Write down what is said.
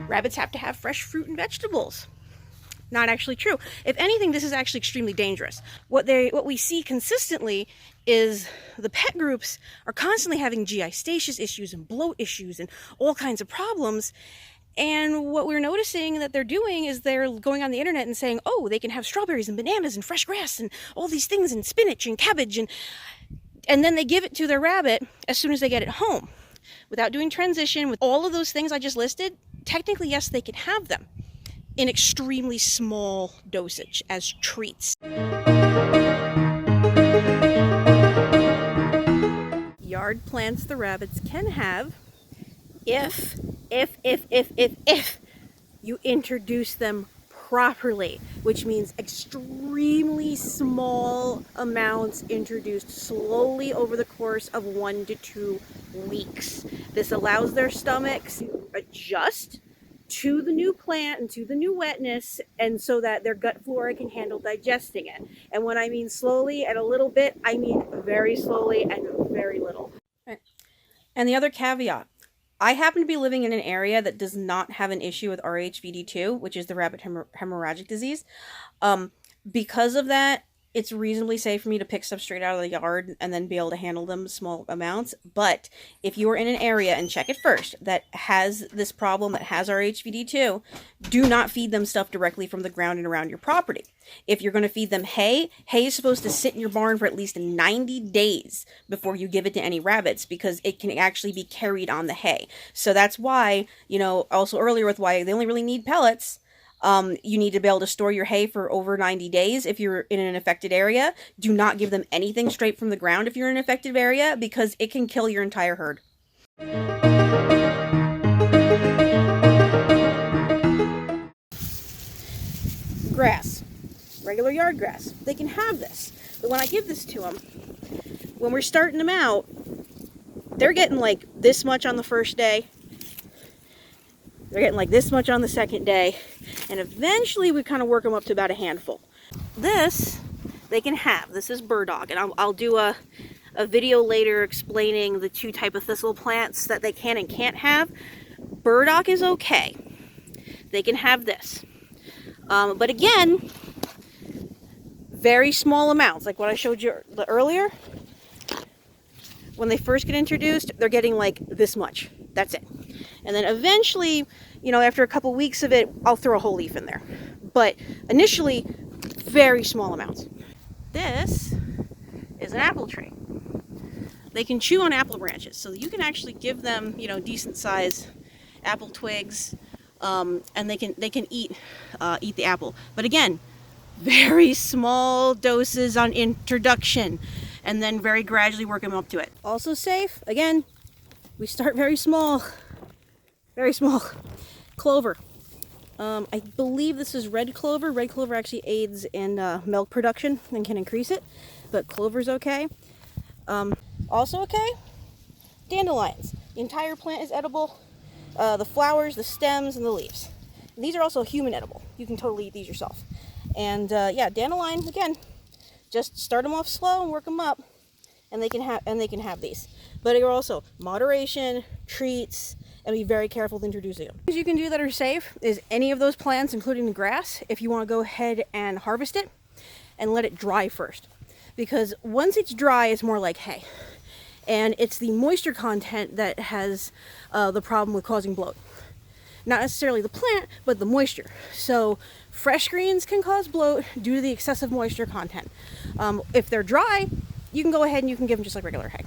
Rabbits have to have fresh fruit and vegetables. Not actually true. If anything, this is actually extremely dangerous. What we see consistently is the pet groups are constantly having GI stasis issues and bloat issues and all kinds of problems. And what we're noticing that they're doing is they're going on the internet and saying, oh, they can have strawberries and bananas and fresh grass and all these things and spinach and cabbage, and then they give it to their rabbit as soon as they get it home. Without doing transition, with all of those things I just listed, technically, yes, they can have them in extremely small dosage as treats. Yard plants the rabbits can have if you introduce them properly, which means extremely small amounts introduced slowly over the course of 1 to 2 weeks. This allows their stomachs to adjust to the new plant and to the new wetness, and so that their gut flora can handle digesting it. And when I mean slowly and a little bit, I mean very slowly and very little. And the other caveat, I happen to be living in an area that does not have an issue with RHVD2, which is the rabbit hemorrhagic disease. Because of that, it's reasonably safe for me to pick stuff straight out of the yard and then be able to handle them small amounts. But if you are in an area, and check it first, that has this problem, that has RHVD2, do not feed them stuff directly from the ground and around your property. If you're going to feed them hay, hay is supposed to sit in your barn for at least 90 days before you give it to any rabbits, because it can actually be carried on the hay. So that's why, also earlier with why they only really need pellets. You need to be able to store your hay for over 90 days if you're in an affected area. Do not give them anything straight from the ground if you're in an affected area, because it can kill your entire herd. Grass. Regular yard grass. They can have this. But when I give this to them, when we're starting them out, they're getting like this much on the first day. They're getting like this much on the second day. And eventually we kind of work them up to about a handful. This, they can have. This is burdock. And I'll do a video later explaining the 2 types of thistle plants that they can and can't have. Burdock is okay. They can have this. But again, very small amounts. Like what I showed you earlier. When they first get introduced, they're getting like this much. That's it. And then eventually, after a couple weeks of it, I'll throw a whole leaf in there. But initially, very small amounts. This is an apple tree. They can chew on apple branches, so you can actually give them, decent size apple twigs, and they can eat the apple. But again, very small doses on introduction, and then very gradually work them up to it. Also safe, again, we start very small. Very small. Clover. I believe this is red clover. Red clover actually aids in milk production and can increase it, but clover's okay. Also okay, dandelions. The entire plant is edible. The flowers, the stems, and the leaves. And these are also human edible. You can totally eat these yourself. And yeah, dandelion, again, just start them off slow and work them up, and they can have these. But you're also moderation, treats, and be very careful with introducing them. Things you can do that are safe is any of those plants, including the grass, if you want to go ahead and harvest it and let it dry first. Because once it's dry, it's more like hay. And it's the moisture content that has the problem with causing bloat. Not necessarily the plant, but the moisture. So fresh greens can cause bloat due to the excessive moisture content. If they're dry, you can go ahead and you can give them just like regular hay.